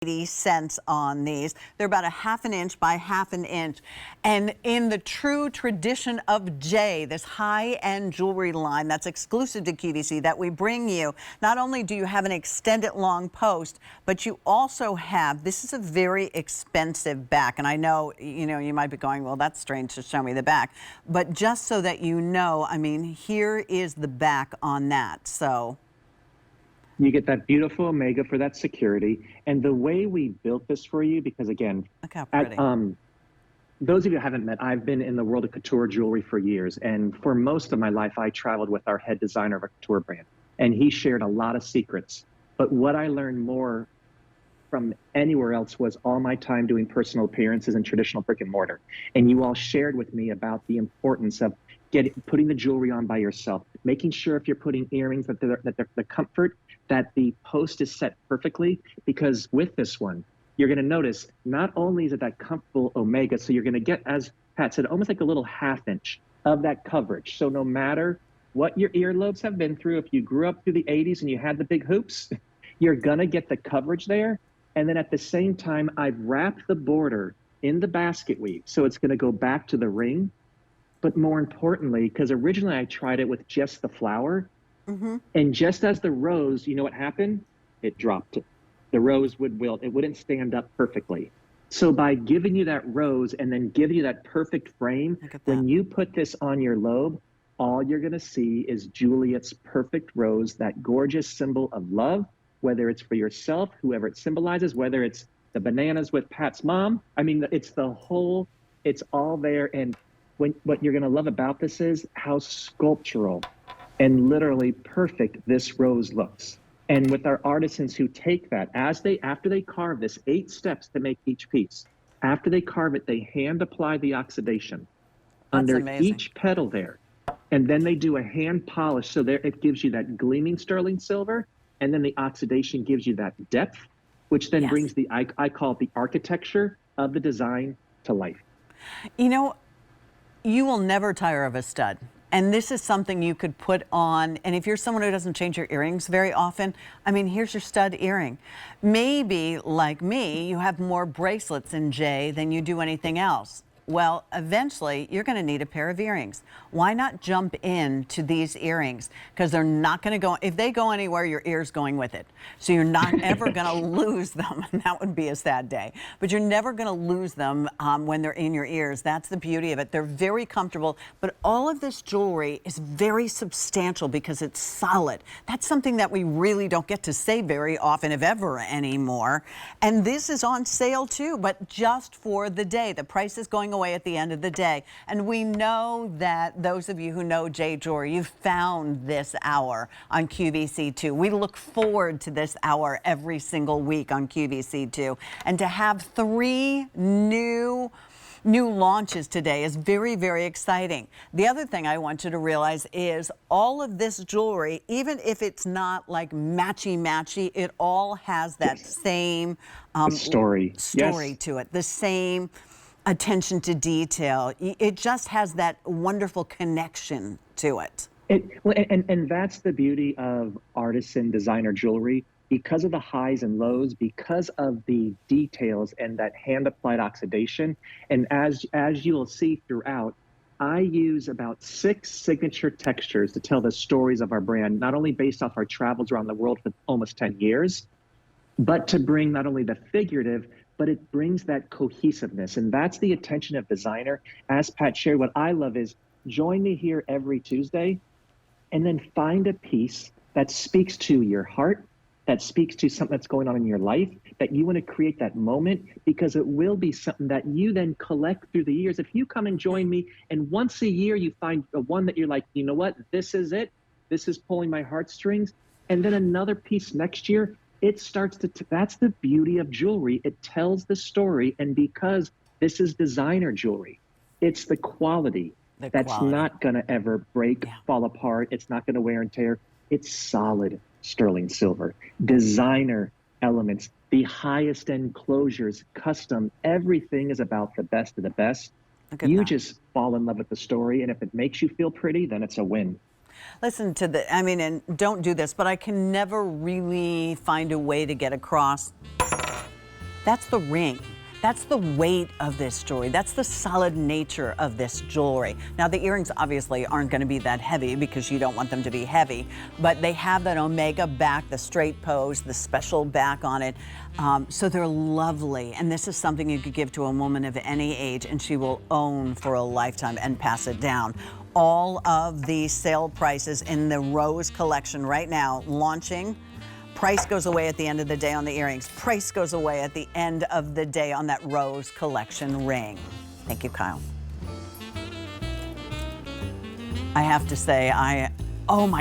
cents on these. They're about a ½ an inch by ½ an inch. And in the true tradition of J, this high-end jewelry line that's exclusive to QVC that we bring you, not only do you have an extended long post, but you also have, this is a very expensive back. And I know, you might be going, well, that's strange to show me the back. But just so that you know, I mean, here is the back on that. So you get that beautiful omega for that security. And the way we built this for you, because again, look how pretty. Those of you who haven't met, I've been in the world of couture jewelry for years. And for most of my life, I traveled with our head designer of a couture brand. And he shared a lot of secrets. But what I learned more from anywhere else was all my time doing personal appearances in traditional brick and mortar. And you all shared with me about the importance of putting the jewelry on by yourself, making sure if you're putting earrings that the comfort, that the post is set perfectly, because with this one, you're gonna notice not only is it that comfortable omega, so you're gonna get, as Pat said, almost like a little ½ inch of that coverage. So no matter what your earlobes have been through, if you grew up through the 80s and you had the big hoops, you're gonna get the coverage there. And then at the same time, I've wrapped the border in the basket weave. So it's gonna go back to the ring. But more importantly, because originally I tried it with just the flower, and just as the rose, you know what happened? It dropped. The rose would wilt. It wouldn't stand up perfectly. So by giving you that rose and then giving you that perfect frame, when you put this on your lobe, all you're going to see is Juliet's perfect rose, that gorgeous symbol of love, whether it's for yourself, whoever it symbolizes, whether it's the bananas with Pat's mom. I mean, it's all there. And what you're going to love about this is how sculptural and literally perfect this rose looks. And with our artisans who take that, after they carve this 8 steps to make each piece, after they carve it, they hand apply the oxidation under each petal there. And then they do a hand polish. So there it gives you that gleaming sterling silver. And then the oxidation gives you that depth, which then brings I call it the architecture of the design to life. You will never tire of a stud. And this is something you could put on, and if you're someone who doesn't change your earrings very often, I mean, here's your stud earring. Maybe, like me, you have more bracelets in J than you do anything else. Well, eventually, you're going to need a pair of earrings. Why not jump into these earrings? Because they're not going to go, if they go anywhere, your ear's going with it. So you're not ever going to lose them. And that would be a sad day. But you're never going to lose them when they're in your ears. That's the beauty of it. They're very comfortable. But all of this jewelry is very substantial because it's solid. That's something that we really don't get to say very often, if ever anymore. And this is on sale too, but just for the day. The price is going away at the end of the day. And we know that those of you who know J Jewelry, you found this hour on QVC2. We look forward to this hour every single week on QVC2. And to have 3 new launches today is very, very exciting. The other thing I want you to realize is all of this jewelry, even if it's not like matchy-matchy, it all has that same story to it, the same attention to detail. It just has that wonderful connection to it. And that's the beauty of artisan designer jewelry. Because of the highs and lows, because of the details and that hand-applied oxidation, and as you will see throughout, I use about 6 signature textures to tell the stories of our brand, not only based off our travels around the world for almost 10 years, but to bring not only the figurative, but it brings that cohesiveness. And that's the attention of designer. As Pat shared, what I love is join me here every Tuesday and then find a piece that speaks to your heart, that speaks to something that's going on in your life, that you want to create that moment, because it will be something that you then collect through the years. If you come and join me and once a year you find the one that you're like, you know what, this is it, this is pulling my heartstrings, and then another piece next year, it starts to, that's the beauty of jewelry. It tells the story. And because this is designer jewelry, it's the quality that's not going to ever break, fall apart. It's not going to wear and tear. It's solid sterling silver, designer elements, the highest end closures, custom. Everything is about the best of the best. You just fall in love with the story. And if it makes you feel pretty, then it's a win. Listen to the, I mean, and don't do this, but I can never really find a way to get across That's the ring. That's the weight of this jewelry. That's the solid nature of this jewelry. Now the earrings obviously aren't going to be that heavy because you don't want them to be heavy, but they have that omega back, the straight pose, the special back on it. So they're lovely. And this is something you could give to a woman of any age and she will own for a lifetime and pass it down. All of the sale prices in the Rose collection right now launching. Price goes away at the end of the day on the earrings. Price goes away at the end of the day on that Rose collection ring. Thank you, Kyle. I have to say, oh my